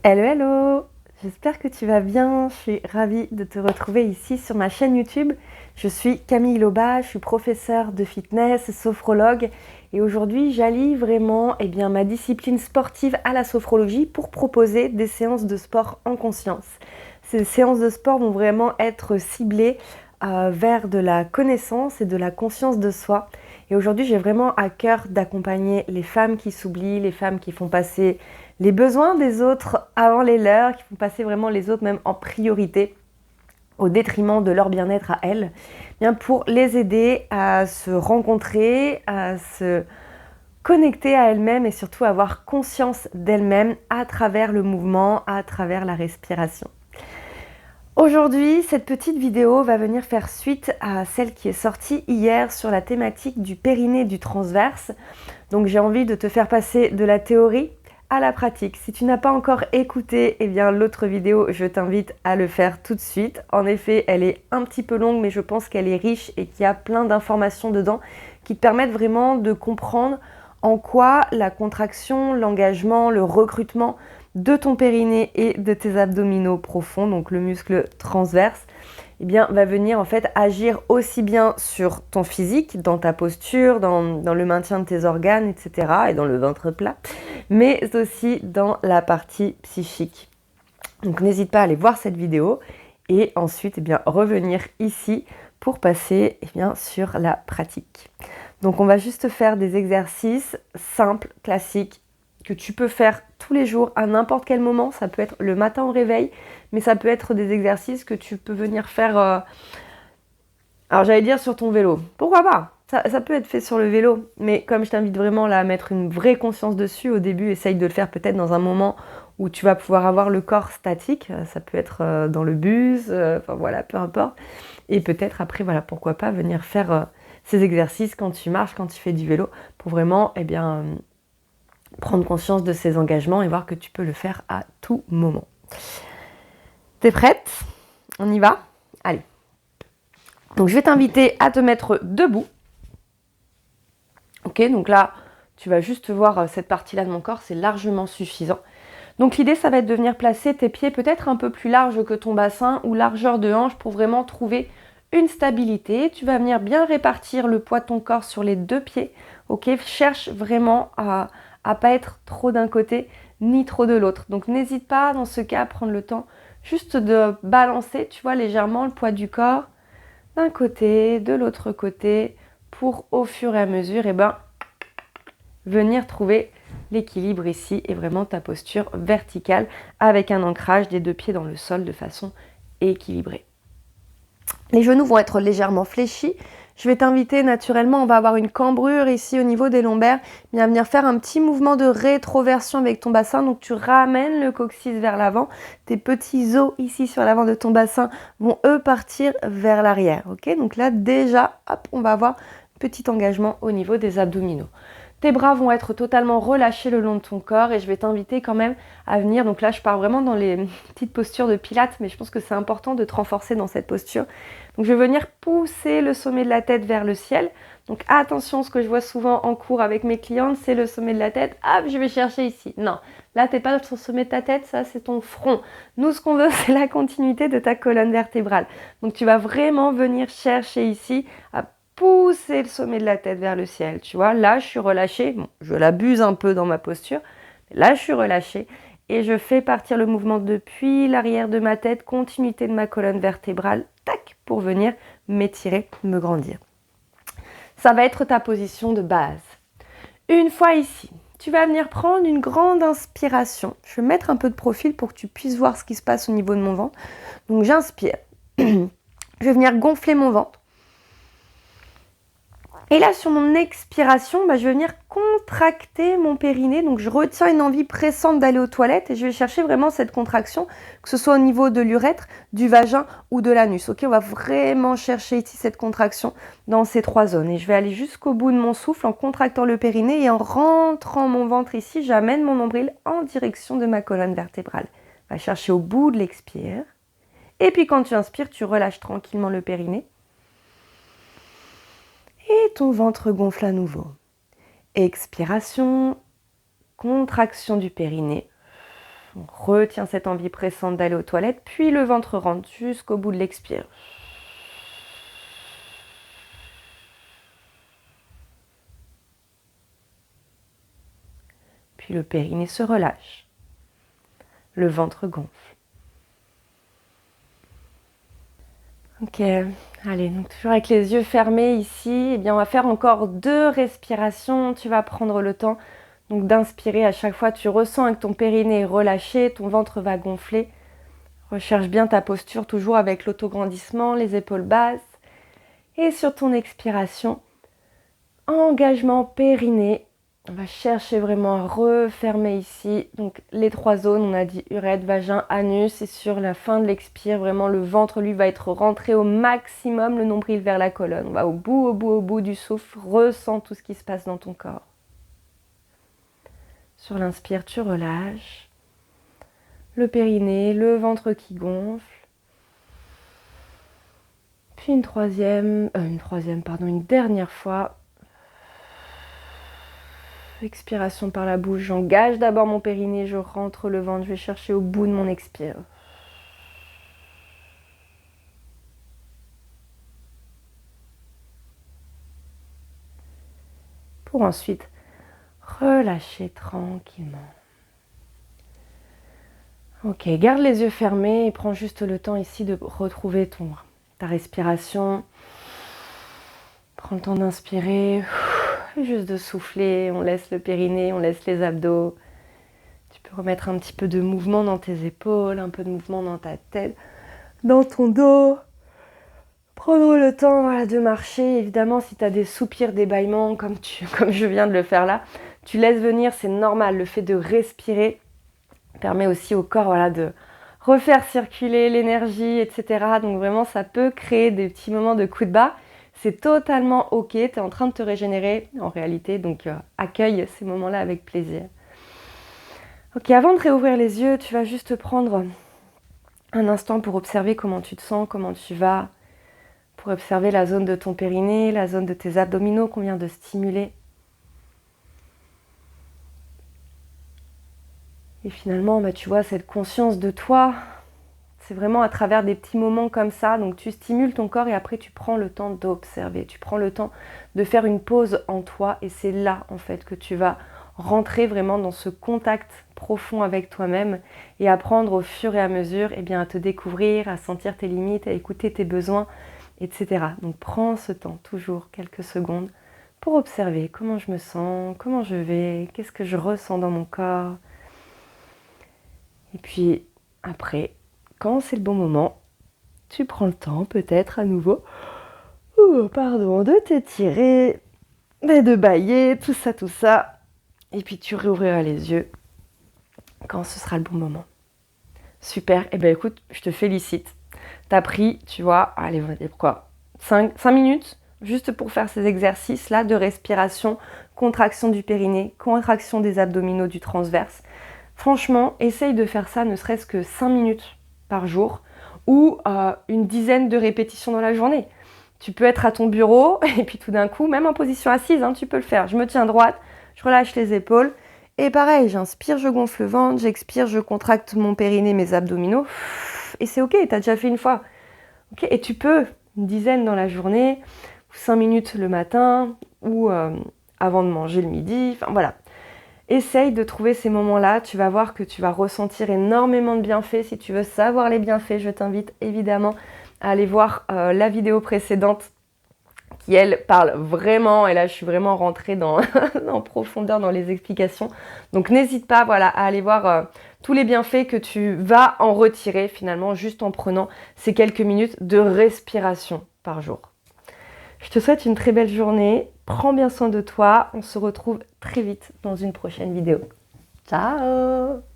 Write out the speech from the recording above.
Hello, hello! J'espère que tu vas bien. Je suis ravie de te retrouver ici sur ma chaîne YouTube. Je suis Camille Loba, je suis professeure de fitness, sophrologue et aujourd'hui j'allie vraiment ma discipline sportive à la sophrologie pour proposer des séances de sport en conscience. Ces séances de sport vont vraiment être ciblées vers de la connaissance et de la conscience de soi. Et aujourd'hui j'ai vraiment à cœur d'accompagner les femmes qui s'oublient, les femmes qui font passer les besoins des autres avant les leurs, qui font passer vraiment les autres même en priorité au détriment de leur bien-être à elles, bien pour les aider à se rencontrer, à se connecter à elles-mêmes et surtout avoir conscience d'elles-mêmes à travers le mouvement, à travers la respiration. Aujourd'hui, cette petite vidéo va venir faire suite à celle qui est sortie hier sur la thématique du périnée et du transverse. Donc j'ai envie de te faire passer de la théorie à la pratique. Si tu n'as pas encore écouté l'autre vidéo, je t'invite à le faire tout de suite. En effet, elle est un petit peu longue, mais je pense qu'elle est riche et qu'il y a plein d'informations dedans qui te permettent vraiment de comprendre en quoi la contraction, l'engagement, le recrutement de ton périnée et de tes abdominaux profonds, donc le muscle transverse, va venir en fait agir aussi bien sur ton physique, dans ta posture, dans le maintien de tes organes, etc. et dans le ventre plat, mais aussi dans la partie psychique. Donc n'hésite pas à aller voir cette vidéo et ensuite revenir ici pour passer sur la pratique. Donc on va juste faire des exercices simples, classiques, que tu peux faire tous les jours à n'importe quel moment. Ça peut être le matin au réveil, mais ça peut être des exercices que tu peux venir faire, alors j'allais dire sur ton vélo. Pourquoi pas? Ça peut être fait sur le vélo, mais comme je t'invite vraiment là à mettre une vraie conscience dessus, au début, essaye de le faire peut-être dans un moment où tu vas pouvoir avoir le corps statique. Ça peut être dans le bus, peu importe. Et peut-être après, pourquoi pas venir faire ces exercices quand tu marches, quand tu fais du vélo, pour vraiment, prendre conscience de ces engagements et voir que tu peux le faire à tout moment. T'es prête? On y va? Allez. Donc je vais t'inviter à te mettre debout. Ok, donc là, tu vas juste voir cette partie-là de mon corps, c'est largement suffisant. Donc l'idée, ça va être de venir placer tes pieds peut-être un peu plus larges que ton bassin ou largeur de hanche pour vraiment trouver une stabilité. Tu vas venir bien répartir le poids de ton corps sur les deux pieds. Ok, cherche vraiment à pas être trop d'un côté ni trop de l'autre. Donc n'hésite pas dans ce cas à prendre le temps juste de balancer, tu vois, légèrement le poids du corps d'un côté, de l'autre côté, pour au fur et à mesure, venir trouver l'équilibre ici et vraiment ta posture verticale avec un ancrage des deux pieds dans le sol de façon équilibrée. Les genoux vont être légèrement fléchis. Je vais t'inviter naturellement, on va avoir une cambrure ici au niveau des lombaires, à venir faire un petit mouvement de rétroversion avec ton bassin. Donc tu ramènes le coccyx vers l'avant. Tes petits os ici sur l'avant de ton bassin vont eux partir vers l'arrière. Ok, donc là déjà, hop, on va avoir petit engagement au niveau des abdominaux. Tes bras vont être totalement relâchés le long de ton corps et je vais t'inviter quand même à venir. Donc là, je pars vraiment dans les petites postures de pilates, mais je pense que c'est important de te renforcer dans cette posture. Donc je vais venir pousser le sommet de la tête vers le ciel. Donc attention, ce que je vois souvent en cours avec mes clientes, c'est le sommet de la tête. Hop, je vais chercher ici. Non, là, t'es pas sur le sommet de ta tête, ça c'est ton front. Nous, ce qu'on veut, c'est la continuité de ta colonne vertébrale. Donc tu vas vraiment venir chercher ici à pousser le sommet de la tête vers le ciel. Tu vois, là, je suis relâchée. Bon, je l'abuse un peu dans ma posture. Mais là, je suis relâchée. Et je fais partir le mouvement depuis l'arrière de ma tête, continuité de ma colonne vertébrale, tac, pour venir m'étirer, me grandir. Ça va être ta position de base. Une fois ici, tu vas venir prendre une grande inspiration. Je vais mettre un peu de profil pour que tu puisses voir ce qui se passe au niveau de mon ventre. Donc j'inspire. Je vais venir gonfler mon ventre. Et là, sur mon expiration, je vais venir contracter mon périnée. Donc, je retiens une envie pressante d'aller aux toilettes et je vais chercher vraiment cette contraction, que ce soit au niveau de l'urètre, du vagin ou de l'anus. Ok, on va vraiment chercher ici cette contraction dans ces trois zones. Et je vais aller jusqu'au bout de mon souffle en contractant le périnée et en rentrant mon ventre ici, j'amène mon nombril en direction de ma colonne vertébrale. On va chercher au bout de l'expire. Et puis, quand tu inspires, tu relâches tranquillement le périnée. Et ton ventre gonfle à nouveau. Expiration, contraction du périnée. On retient cette envie pressante d'aller aux toilettes, puis le ventre rentre jusqu'au bout de l'expire. Puis le périnée se relâche. Le ventre gonfle. Ok, allez, donc toujours avec les yeux fermés ici, eh bien on va faire encore 2 respirations. Tu vas prendre le temps donc d'inspirer à chaque fois. Tu ressens que ton périnée est relâché, ton ventre va gonfler. Recherche bien ta posture, toujours avec l'autograndissement, les épaules basses. Et sur ton expiration, engagement périnée. On va chercher vraiment à refermer ici. Donc les 3 zones, on a dit urètre, vagin, anus. Et sur la fin de l'expire, vraiment le ventre, lui, va être rentré au maximum, le nombril vers la colonne. On va au bout du souffle. Ressens tout ce qui se passe dans ton corps. Sur l'inspire, tu relâches. Le périnée, le ventre qui gonfle. Puis une dernière fois. Expiration par la bouche, j'engage d'abord mon périnée, je rentre le ventre, je vais chercher au bout de mon expire. Pour ensuite relâcher tranquillement. Ok, garde les yeux fermés et prends juste le temps ici de retrouver ta respiration. Prends le temps d'inspirer. Juste de souffler, on laisse le périnée, on laisse les abdos. Tu peux remettre un petit peu de mouvement dans tes épaules, un peu de mouvement dans ta tête, dans ton dos. Prendre le temps de marcher. Évidemment, si tu as des soupirs, des bâillements, comme je viens de le faire là, tu laisses venir, c'est normal. Le fait de respirer permet aussi au corps de refaire circuler l'énergie, etc. Donc vraiment, ça peut créer des petits moments de coups de barre. C'est totalement ok, tu es en train de te régénérer en réalité, donc accueille ces moments-là avec plaisir. Ok, avant de réouvrir les yeux, tu vas juste prendre un instant pour observer comment tu te sens, comment tu vas, pour observer la zone de ton périnée, la zone de tes abdominaux qu'on vient de stimuler. Et finalement, tu vois, cette conscience de toi, c'est vraiment à travers des petits moments comme ça. Donc tu stimules ton corps et après tu prends le temps d'observer. Tu prends le temps de faire une pause en toi et c'est là en fait que tu vas rentrer vraiment dans ce contact profond avec toi-même et apprendre au fur et à mesure à te découvrir, à sentir tes limites, à écouter tes besoins, etc. Donc prends ce temps, toujours quelques secondes, pour observer comment je me sens, comment je vais, qu'est-ce que je ressens dans mon corps. Et puis après, quand c'est le bon moment, tu prends le temps peut-être à nouveau de t'étirer, de bâiller, tout ça. Et puis tu réouvriras les yeux quand ce sera le bon moment. Super, écoute, je te félicite. T'as pris, tu vois, allez, on va dire quoi, 5 minutes juste pour faire ces exercices-là de respiration, contraction du périnée, contraction des abdominaux du transverse. Franchement, essaye de faire ça ne serait-ce que 5 minutes par jour ou une dizaine de répétitions dans la journée. Tu peux être à ton bureau et puis tout d'un coup, même en position assise, tu peux le faire. Je me tiens droite, je relâche les épaules et pareil, j'inspire, je gonfle le ventre, j'expire, je contracte mon périnée, mes abdominaux et c'est ok, tu as déjà fait une fois. Okay, et tu peux une dizaine dans la journée, 5 minutes le matin ou avant de manger le midi, enfin voilà. Essaye de trouver ces moments-là, tu vas voir que tu vas ressentir énormément de bienfaits. Si tu veux savoir les bienfaits, je t'invite évidemment à aller voir la vidéo précédente qui, elle, parle vraiment, et là je suis vraiment rentrée en profondeur dans les explications. Donc n'hésite pas à aller voir tous les bienfaits que tu vas en retirer finalement juste en prenant ces quelques minutes de respiration par jour. Je te souhaite une très belle journée. Prends bien soin de toi. On se retrouve très vite dans une prochaine vidéo. Ciao!